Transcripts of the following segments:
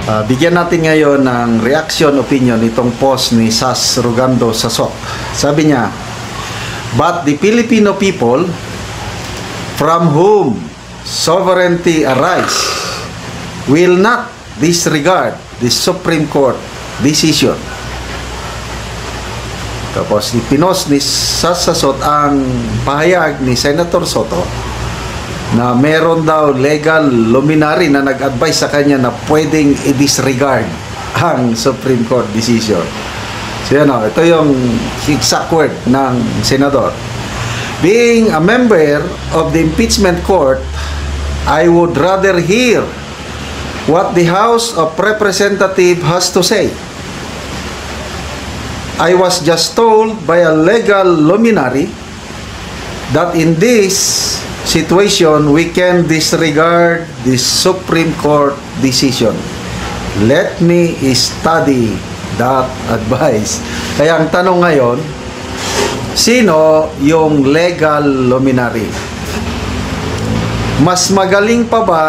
Bigyan natin ngayon ng reaction opinion itong post ni Sas Rugando Sasok. Sabi niya, "But the Filipino people from whom sovereignty arises will not disregard the Supreme Court decision." Tapos ipinost ni Sas Sasot ang pahayag ni Senator Soto na meron daw legal luminary na nag-advise sa kanya na pwedeng i-disregard ang Supreme Court decision. So yan o, ito yung exact word ng senador. "Being a member of the impeachment court, I would rather hear what the House of Representatives has to say. I was just told by a legal luminary that in this situation we can disregard the Supreme Court decision. Let me study that advice." Kaya ang tanong ngayon, sino yung legal luminary? Mas magaling pa ba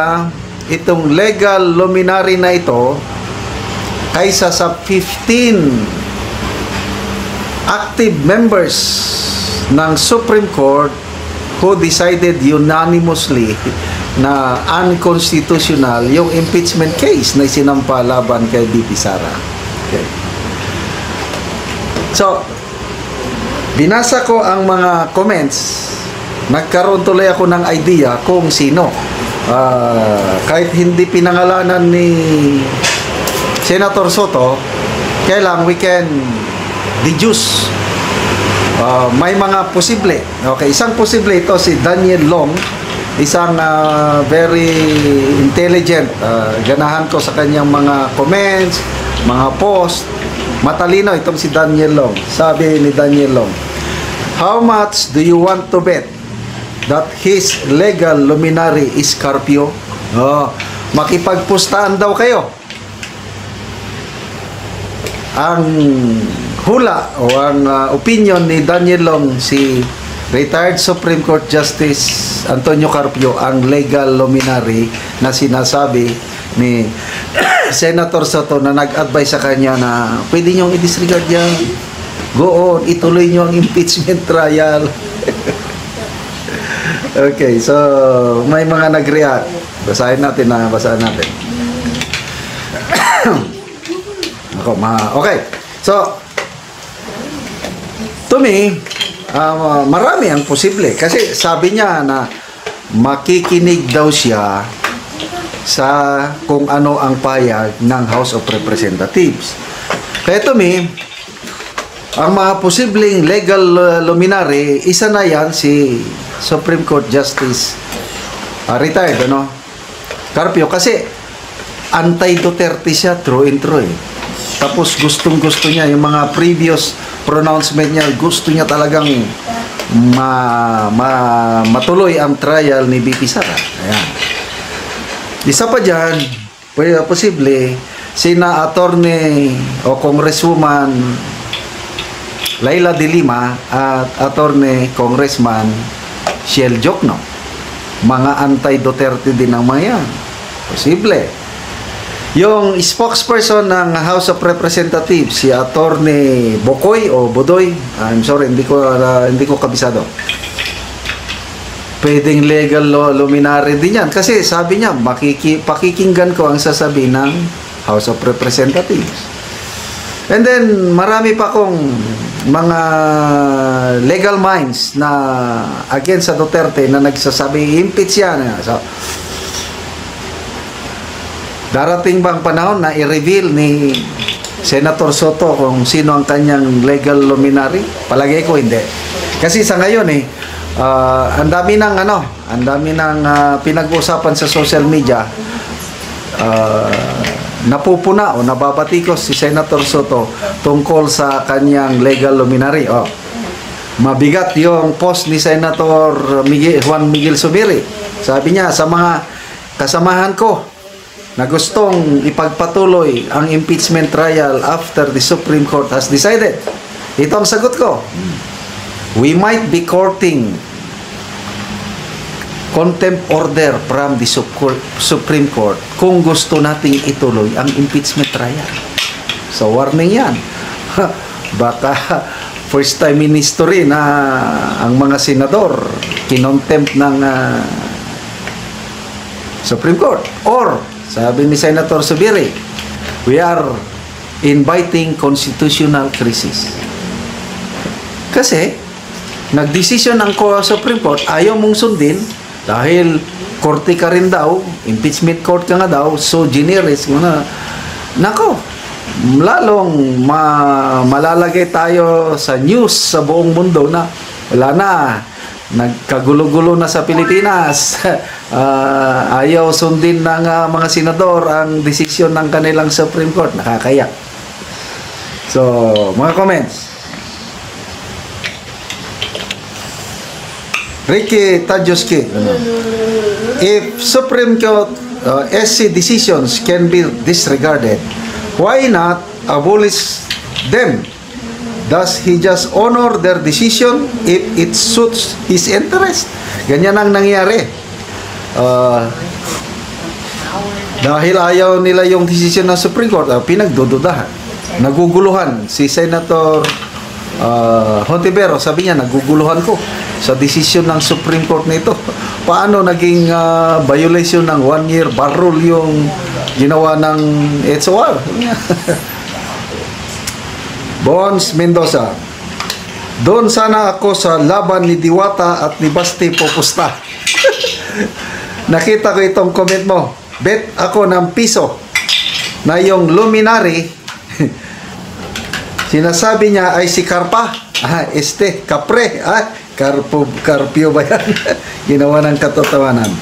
itong legal luminary na ito kaysa sa 15 active members ng Supreme Court who decided unanimously na unconstitutional yung impeachment case na isinampa laban kay BP Sara? Okay. So, binasa ko ang mga comments, nagkaroon tuloy ako ng idea kung sino. Kahit hindi pinangalanan ni Senator Soto, kailang we can deduce. May mga posible. Okay, isang posible ito si Daniel Long, isang very intelligent. Ganahan ko sa kanyang mga comments, mga post. Matalino itong si Daniel Long. Sabi ni Daniel Long, "How much do you want to bet that his legal luminary is Carpio?" Makipagpustaan daw kayo. Ang hula o ang opinion ni Daniel Long, si retired Supreme Court Justice Antonio Carpio ang legal luminary na sinasabi ni Senator Soto na nag-advise sa kanya na pwede niyong i-disregard yan, go on, ituloy niyo ang impeachment trial. Okay, so may mga nag-react. Basahin natin. Okay, so to me, marami ang posible. Kasi sabi niya na makikinig daw siya sa kung ano ang pahayag ng House of Representatives. Kaya to me, ang mga posibleng legal luminary, isa na yan si Supreme Court Justice retired, Carpio. Kasi anti-Duterte siya through and through. Tapos gustong-gusto niya yung mga previous pronouncement niya, gusto niya talagang matuloy ang trial ni BP Sara. Ayan. Isa pa dyan, posible, sina attorney o congresswoman Laila de Lima at attorney congressman Shell Jokno. Mga anti-Duterte din ang mga yan. Posible. Yung spokesperson ng House of Representatives, si Attorney Bokoy o Bodoy, I'm sorry, hindi ko kabisado. Pwedeng legal luminary din yan. Kasi sabi niya, pakikinggan ko ang sasabihin ng House of Representatives. And then, marami pa kong mga legal minds na against sa Duterte na nagsasabi, impeach yan. So, darating bang panahon na i-reveal ni Senator Soto kung sino ang kanyang legal luminary? Palagay ko hindi. Kasi sa ngayon ang dami ng pinag-uusapan sa social media. Napupuna o nababatikos si Senator Soto tungkol sa kanyang legal luminary. Mabigat yung post ni Senator Juan Miguel Zubiri. Sabi niya, sa mga kasamahan ko na gustong ipagpatuloy ang impeachment trial after the Supreme Court has decided. Ito ang sagot ko. We might be courting contempt order from the Supreme Court kung gusto nating ituloy ang impeachment trial. So, warning yan. Baka first time in history na ang mga senador kinontempt ng Supreme Court. Or, sabi ni Senator Zubiri, we are inviting constitutional crisis. Kasi, nagdesisyon ang Supreme Court, ayaw mong sundin dahil korte ka rin daw, impeachment court ka nga daw, so generous na, nako, lalong malalagay tayo sa news sa buong mundo na wala na, nagkagulo-gulo na sa Pilipinas. Ayaw sundin ng mga senador ang desisyon ng kanilang Supreme Court. Nakakaya. So, mga comments. Ricky Tajoski, if Supreme Court SC decisions can be disregarded, why not abolish them? Does he just honor their decision if it suits his interest? Ganyan ang nangyari. Dahil ayaw nila yung decision ng Supreme Court, pinagdududahan. Naguguluhan. Si Senator Hontiveros, sabi niya, naguguluhan ko sa decision ng Supreme Court nito. Paano naging violation ng 1-year bar rule yung ginawa ng HOR? Bones Mendoza, doon sana ako sa laban ni Diwata at ni Basti Popusta. Nakita ko itong comment mo. Bet ako ng piso na yung luminary sinasabi niya ay si Carpa. Capre. Carpio ba yan? Ginawa ng katotohanan.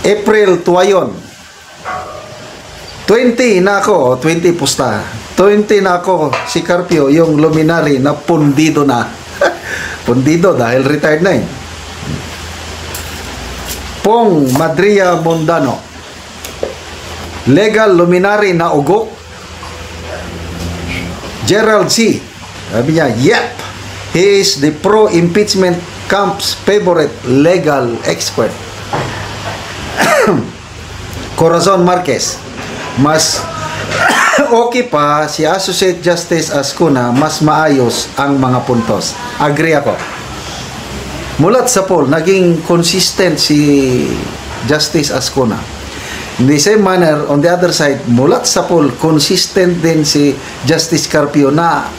April Tuayon. 20 na ako, 20 pusta. 20 na ako, si Carpio, yung luminary na pundido na. Pundido dahil retired na eh. Pong Madria Mondano. Legal luminary na ugo. Gerald C. Sabi niya, yep, he is the pro-impeachment camp's favorite legal expert. Corazon Marquez. Mas okay pa si Associate Justice Ascuna, mas maayos ang mga puntos. Agree ako. Mulat sa poll, naging consistent si Justice Ascuna. In the same manner, on the other side, mulat sa poll, consistent din si Justice Carpio na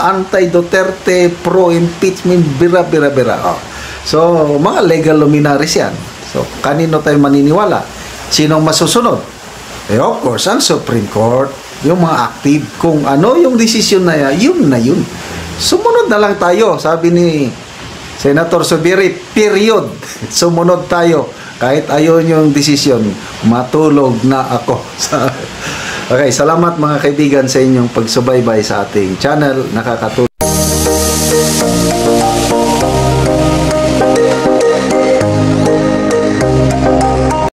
anti-Duterte, pro-impeachment, bira. So, mga legal luminaries yan. So, kanino tayo maniniwala? Sinong masusunod? Of course, ang Supreme Court, yung mga active, kung ano yung desisyon na yun na yun. Sumunod na lang tayo, sabi ni Senator Zubiri, period. Sumunod tayo. Kahit ayaw yung desisyon, matulog na ako. Okay, salamat mga kaibigan sa inyong pagsubaybay sa ating channel. Nakakatulong.